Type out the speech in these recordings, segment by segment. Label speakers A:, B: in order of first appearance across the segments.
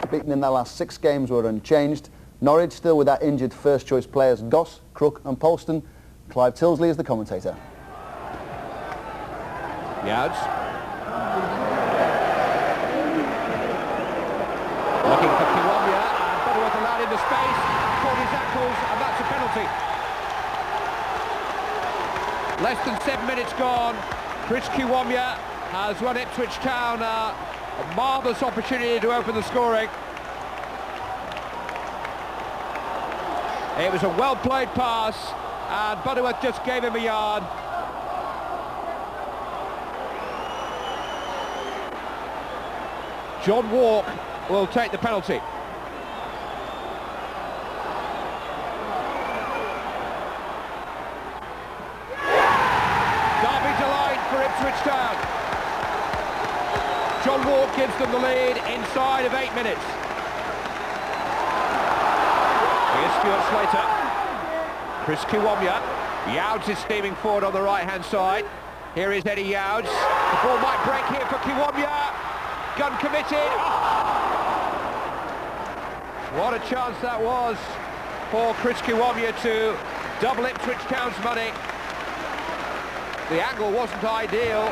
A: beaten in their last 6 games, were unchanged. Norwich still with their injured first-choice players Goss, Crook and Polston. Clive Tilsley is the commentator.
B: Youds. Looking for Kiwomya, and Butterworth allowed into space, caught his ankles, and that's a penalty. Less than 7 minutes gone. Chris Kiwomya has won Ipswich Town a marvellous opportunity to open the scoring. It was a well-played pass, and Butterworth just gave him a yard. John Wark will take the penalty. Derby delight for Ipswich Town. John Wark gives them the lead inside of 8 minutes. Here's Stuart Slater. Chris Kiwomya. Youds is steaming forward on the right-hand side. Here is Eddie Youds. The ball might break here for Kiwomya. Gun committed. What a chance that was for Chris Kiwomya to double Ipswich Town's money. The angle wasn't ideal.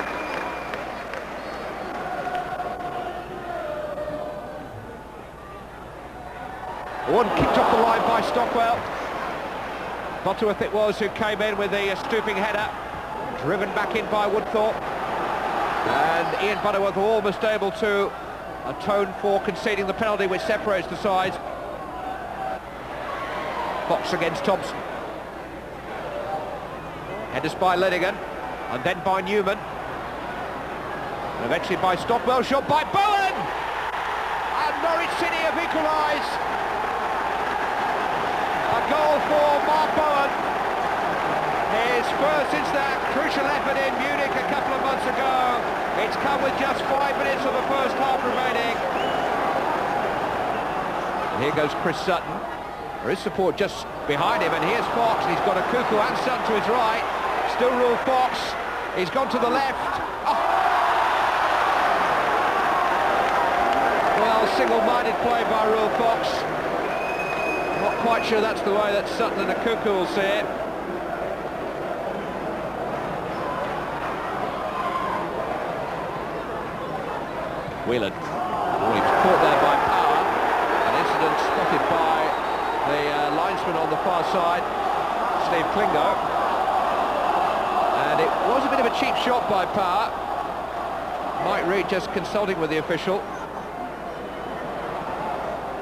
B: One kicked off the line by Stockwell. Butterworth it was who came in with the stooping header, driven back in by Woodthorpe. And Ian Butterworth almost able to atone for conceding the penalty which separates the sides. Fox against Thompson. Headers by Lenigan, and then by Newman. And eventually by Stockwell, shot by Bowen! And Norwich City have equalised. A goal for Mark Bowen. His first since that crucial effort in Munich a couple of months ago. It's come with just 5 minutes of the first half remaining. And here goes Chris Sutton. There is support just behind him, and here's Fox. He's got a Cuckoo and Sutton to his right. Still Rule Fox. He's gone to the left. Oh. Well, single-minded play by Rule Fox. Not quite sure that's the way that Sutton and a Cuckoo will see it. Whelan. Oh, he was caught there by Power. An incident spotted by the linesman on the far side, Steve Klingo. And it was a bit of a cheap shot by Power. Mike Reid just consulting with the official.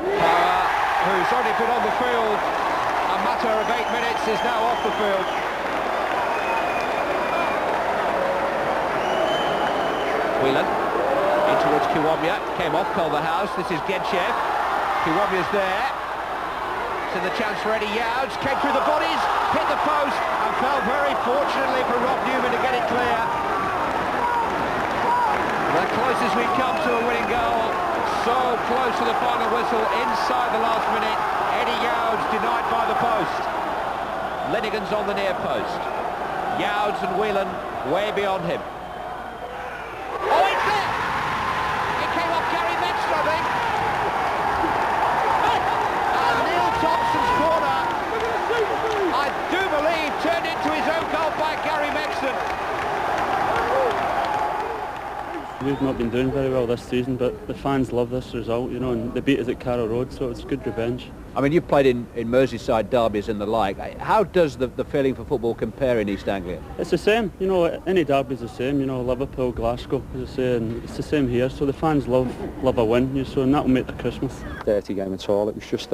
B: Power, who's only been on the field a matter of 8 minutes, is now off the field. Whelan. In towards Kiwomya, came off Culverhouse. This is Genchev. Kiwomya's there. So the chance for Eddie Youds, came through the bodies, hit the post, and fell very fortunately for Rob Newman to get it clear. The closest we've come to a winning goal. So close to the final whistle, inside the last minute. Eddie Youds denied by the post. Lenigan's on the near post. Youds and Whelan way beyond him. Oh, it's there! It came off Gary Megson, I think. And Neil Thompson's corner, I do believe, turned into his own goal by Gary Megson.
C: We've not been doing very well this season, but the fans love this result, you know, and they beat us at Carrow Road, so it's good revenge.
B: I mean, you've played in Merseyside derbies and the like. How does the feeling for football compare in East Anglia?
C: It's the same, you know, any derby's the same, you know, Liverpool, Glasgow, as I say, and it's the same here, so the fans love a win, you know, so, and that'll make the Christmas.
D: Dirty game at all, it was just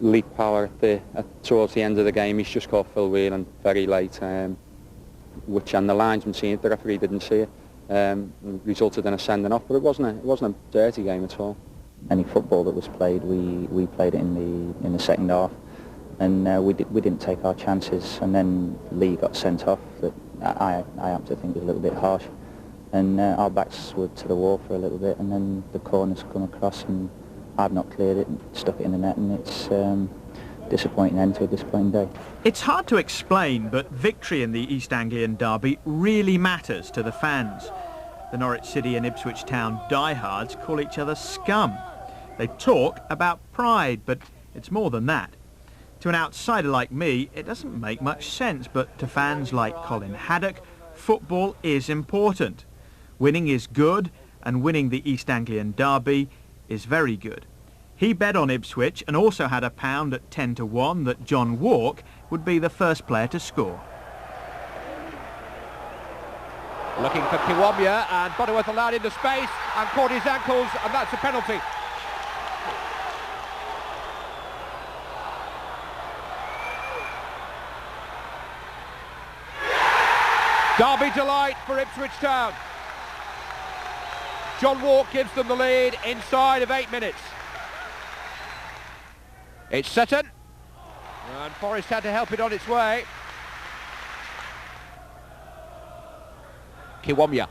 D: Lee Power towards the end of the game. He's just caught Phil Whelan very late, which, and the linesman seen it, the referee didn't see it. Resulted in a sending off, but it wasn't a dirty game at all.
E: Any football that was played, we played it in the second half, and we didn't take our chances. And then Lee got sent off. That I happen to think was a little bit harsh, and our backs were to the wall for a little bit, and then the corners come across, and I've not cleared it and stuck it in the net, and it's disappointing end to a disappointing day.
F: It's hard to explain, but victory in the East Anglian derby really matters to the fans. The Norwich City and Ipswich Town diehards call each other scum. They talk about pride, but it's more than that. To an outsider like me, it doesn't make much sense, but to fans like Colin Haddock, football is important. Winning is good, and winning the East Anglian derby is very good. He bet on Ipswich and also had a pound at 10-1 that John Wark would be the first player to score.
B: Looking for Kiwomya, and Butterworth allowed into space and caught his ankles, and that's a penalty. Derby delight for Ipswich Town. John Wark gives them the lead inside of 8 minutes. It's Sutton, and Forest had to help it on its way. Kiwomya.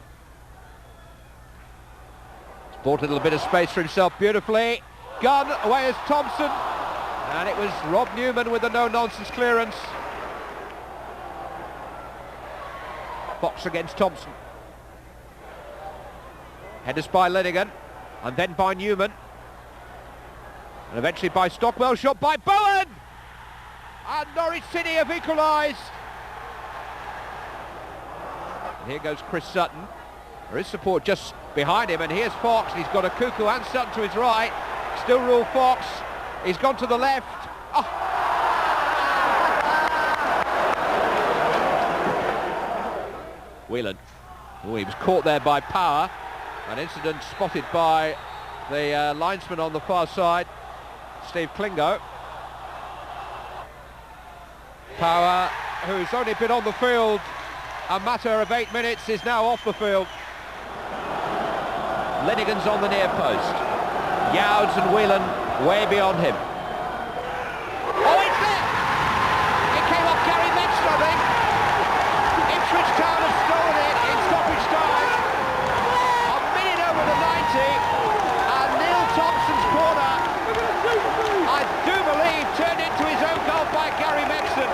B: He's bought a little bit of space for himself beautifully. Gunn away as Thompson, and it was Rob Newman with a no-nonsense clearance. Fox against Thompson. Headers by Lenigan, and then by Newman. And eventually by Stockwell, shot by Bowen! And Norwich City have equalised. Here goes Chris Sutton. There is support just behind him, and here's Fox. He's got a Cuckoo and Sutton to his right. Still rule Fox. He's gone to the left. Oh. Whelan. Oh, he was caught there by Power. An incident spotted by the linesman on the far side, Steve Klingo. Power, who's only been on the field a matter of 8 minutes, is now off the field. Lenigan's on the near post. Youds and Whelan way beyond him. Oh, it's there! It came off Gary Megson, I think. Ipswich Town have stolen it in stoppage time. A minute over the 90, and Neil Thompson's corner, I do believe, turned into his own goal by Gary Megson.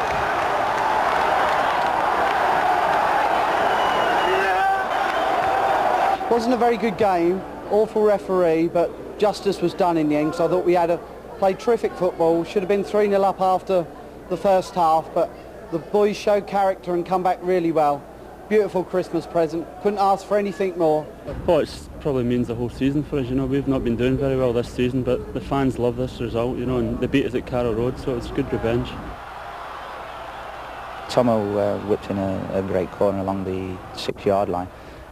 G: Wasn't a very good game, awful referee, but justice was done in the end, so I thought we had played terrific football. Should have been 3-0 up after the first half, but the boys showed character and come back really well. Beautiful Christmas present, couldn't ask for anything more.
C: Well, it probably means the whole season for us, you know. We've not been doing very well this season, but the fans love this result, you know, and they beat us at Carroll Road, so it's good revenge.
E: Tomo whipped in a great corner along the 6-yard line.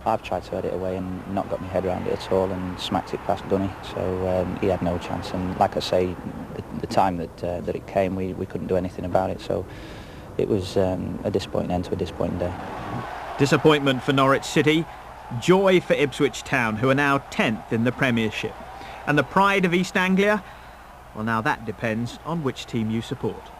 E: I've tried to head it away and not got my head around it at all and smacked it past Dunny, so he had no chance. And like I say, the time that it came, we couldn't do anything about it, so it was a disappointing end to a disappointing day.
F: Disappointment for Norwich City, joy for Ipswich Town, who are now 10th in the Premiership. And the pride of East Anglia? Well, now that depends on which team you support.